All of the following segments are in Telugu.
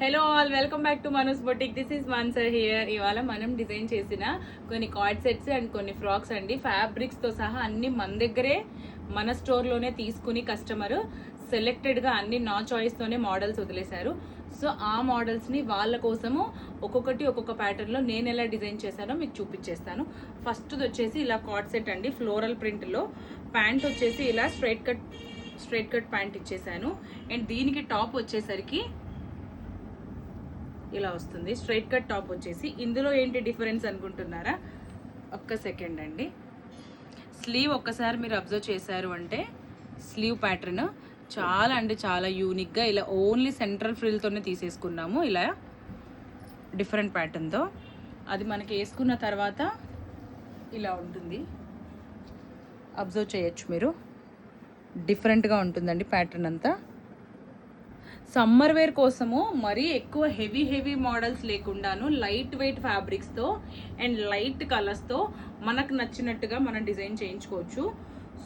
Hello all, welcome back to మనూస్ బొటిక్. దిస్ ఈజ్ మాన్సర్ హియర్. ఇవాళ మనం డిజైన్ చేసిన కొన్ని కార్డ్ సెట్స్ అండ్ కొన్ని ఫ్రాక్స్ అండి, ఫ్యాబ్రిక్స్తో సహా అన్ని మన దగ్గరే మన స్టోర్లోనే తీసుకుని కస్టమర్ సెలెక్టెడ్గా అన్ని నా చాయిస్తోనే మోడల్స్ వదిలేశారు. సో ఆ మోడల్స్ని వాళ్ళ కోసము ఒక్కొక్కటి ఒక్కొక్క ప్యాటర్న్లో నేను ఎలా డిజైన్ చేశానో మీకు చూపించేస్తాను. ఫస్ట్ వచ్చేసి ఇలా కార్డ్ సెట్ అండి, ఫ్లోరల్ ప్రింట్లో. ప్యాంట్ వచ్చేసి ఇలా స్ట్రైట్ కట్ ప్యాంట్ ఇచ్చేసాను. అండ్ దీనికి టాప్ వచ్చేసరికి ఇలా వస్తుంది, స్ట్రైట్ కట్ టాప్ వచ్చేసి. ఇందులో ఏంటి డిఫరెన్స్ అనుకుంటున్నారా? ఒక్క సెకండ్ అండి. స్లీవ్ ఒక్కసారి మీరు అబ్జర్వ్ చేశారు అంటే స్లీవ్ ప్యాటర్న్ చాలా అంటే చాలా యూనిక్గా ఇలా ఓన్లీ సెంట్రల్ ఫ్రిల్తోనే తీసేసుకున్నాము, ఇలా డిఫరెంట్ ప్యాటర్న్తో. అది మనకి వేసుకున్న తర్వాత ఇలా ఉంటుంది, అబ్జర్వ్ చేయొచ్చు మీరు. డిఫరెంట్గా ఉంటుందండి ప్యాటర్న్ అంతా. సమ్మర్ వేర్ కోసము మరీ ఎక్కువ హెవీ మోడల్స్ లేకుండాను లైట్ వెయిట్ ఫ్యాబ్రిక్స్తో అండ్ లైట్ కలర్స్తో మనకు నచ్చినట్టుగా మనం డిజైన్ చేయించుకోవచ్చు.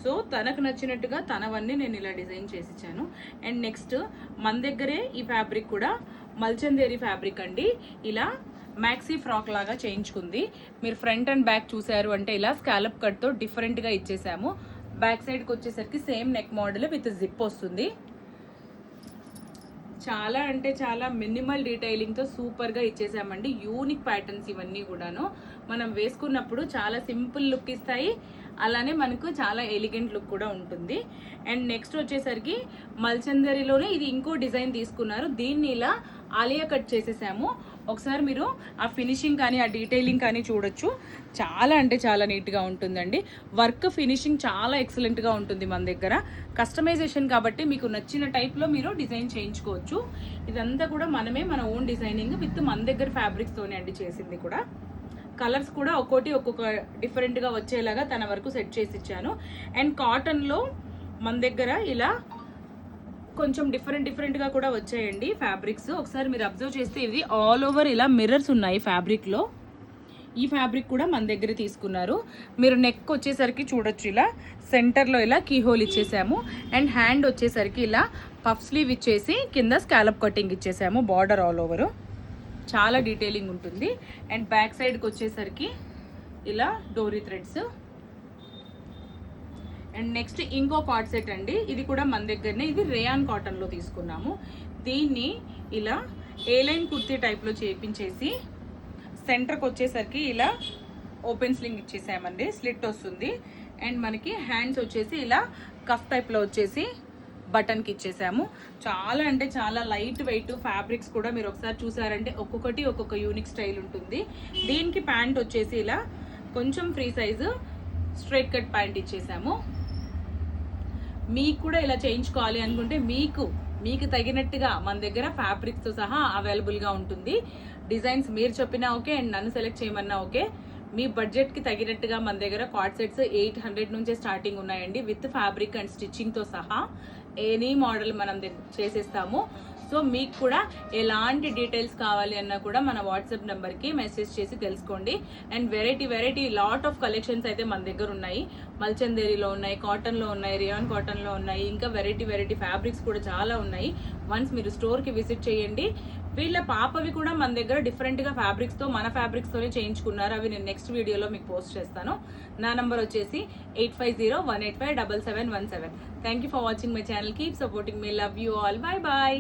సో తనకు నచ్చినట్టుగా తనవన్నీ నేను ఇలా డిజైన్ చేసి ఇచ్చాను. అండ్ నెక్స్ట్ మన దగ్గరే ఈ ఫ్యాబ్రిక్ కూడా మల్చందేరి ఫ్యాబ్రిక్ అండి, ఇలా మ్యాక్సీ ఫ్రాక్ లాగా చేయించుకుంది. మీరు ఫ్రంట్ అండ్ బ్యాక్ చూసారు అంటే ఇలా స్కాలప్ కట్తో డిఫరెంట్గా ఇచ్చేసాము. బ్యాక్ సైడ్కి వచ్చేసరికి same neck model with zip వస్తుంది. చాలా అంటే చాలా మినిమల్ డీటెయిలింగ్తో సూపర్గా ఇచ్చేసామండి. యూనిక్ ప్యాటర్న్స్ ఇవన్నీ కూడాను మనం వేసుకున్నప్పుడు చాలా సింపుల్ లుక్ ఇస్తాయి, అలానే మనకు చాలా ఎలిగెంట్ లుక్ కూడా ఉంటుంది. అండ్ నెక్స్ట్ వచ్చేసరికి మల్చందరిలోనే ఇది ఇంకో డిజైన్ తీసుకున్నారు, దీన్ని ఇలా ఆలియా కట్ చేసేసాము. ఒకసారి మీరు ఆ ఫినిషింగ్ కానీ ఆ డీటెయిలింగ్ కానీ చూడొచ్చు. చాలా అంటే చాలా నీట్గా ఉంటుందండి. వర్క్ ఫినిషింగ్ చాలా ఎక్సలెంట్గా ఉంటుంది మన దగ్గర. కస్టమైజేషన్ కాబట్టి మీకు నచ్చిన టైప్లో మీరు డిజైన్ చేయించుకోవచ్చు. ఇదంతా కూడా మనమే మన ఓన్ డిజైనింగ్ విత్ మన దగ్గర ఫ్యాబ్రిక్స్తోనే అండి చేసింది కూడా. కలర్స్ కూడా ఒక్కొక్క డిఫరెంట్గా వచ్చేలాగా తన వరకు సెట్ చేసి ఇచ్చాను. అండ్ కాటన్లో మన దగ్గర ఇలా కొంచెం డిఫరెంట్గా కూడా వచ్చాయండి ఫ్యాబ్రిక్స్. ఒకసారి మీరు అబ్జర్వ్ చేస్తే ఇది ఆల్ ఓవర్ ఇలా మిర్రర్స్ ఉన్నాయి ఫ్యాబ్రిక్లో. ఈ ఫ్యాబ్రిక్ కూడా మన దగ్గర తీసుకున్నారు. మీరు నెక్ వచ్చేసరికి చూడొచ్చు, ఇలా సెంటర్లో ఇలా కీ హోల్ ఇచ్చేసాము. అండ్ హ్యాండ్ వచ్చేసరికి ఇలా పఫ్ స్లీవ్ ఇచ్చేసి కింద స్కాలప్ కటింగ్ ఇచ్చేసాము, బార్డర్ ఆల్ ఓవర్. చాలా డీటెయిలింగ్ ఉంటుంది. అండ్ బ్యాక్ సైడ్కి వచ్చేసరికి ఇలా డోరీ థ్రెడ్స్. అండ్ నెక్స్ట్ ఇంకో కార్డ్ సెట్ అండి, ఇది కూడా మన దగ్గరనే. ఇది రేయాన్ కాటన్లో తీసుకున్నాము. దీన్ని ఇలా ఏ లైన్ కుర్తీ టైప్లో చేపించేసి సెంటర్కి వచ్చేసరికి ఇలా ఓపెన్ స్లింగ్ ఇచ్చేసామండి, స్లిట్ వస్తుంది. అండ్ మనకి హ్యాండ్స్ వచ్చేసి ఇలా కఫ్ టైప్లో వచ్చేసి బటన్కి ఇచ్చేసాము. చాలా అంటే చాలా లైట్ వెయిట్ ఫ్యాబ్రిక్స్ కూడా మీరు ఒకసారి చూసారంటే ఒక్కొక్కటి ఒక్కొక్క యూనిక్ స్టైల్ ఉంటుంది. దీనికి ప్యాంట్ వచ్చేసి ఇలా కొంచెం free size straight cut pant ఇచ్చేసాము. మీకు కూడా ఇలా చేయించుకోవాలి అనుకుంటే మీకు తగినట్టుగా మన దగ్గర ఫ్యాబ్రిక్స్తో సహా అవైలబుల్గా ఉంటుంది. డిజైన్స్ మీరు చెప్పినా ఓకే, అండ్ నన్ను సెలెక్ట్ చేయమన్నా ఓకే. మీ బడ్జెట్కి తగినట్టుగా మన దగ్గర కార్డ్ సెట్స్ 800 నుంచే స్టార్టింగ్ ఉన్నాయండి, విత్ ఫ్యాబ్రిక్ అండ్ స్టిచ్చింగ్తో సహా. ఎనీ మోడల్ మనం చేసేస్తాము. సో మీకు కూడా ఎలాంటి డీటెయిల్స్ కావాలి అన్నా కూడా మన వాట్సాప్ నెంబర్కి మెసేజ్ చేసి తెలుసుకోండి. And variety lot of collections అయితే మన దగ్గర ఉన్నాయి. మల్చందేరిలో ఉన్నాయి, కాటన్లో ఉన్నాయి, రియాన్ కాటన్లో ఉన్నాయి, ఇంకా వెరైటీ ఫ్యాబ్రిక్స్ కూడా చాలా ఉన్నాయి. వన్స్ మీరు స్టోర్కి విజిట్ చేయండి. వీళ్ళ పాపవి కూడా మన దగ్గర డిఫరెంట్గా ఫ్యాబ్రిక్స్తో మన ఫ్యాబ్రిక్స్తోనే చేయించుకున్నారు. అవి నేను నెక్స్ట్ వీడియోలో మీకు పోస్ట్ చేస్తాను. నా నంబర్ వచ్చేసి 8501857717. Thank you for watching my channel. Keep supporting me. Love you all. Bye.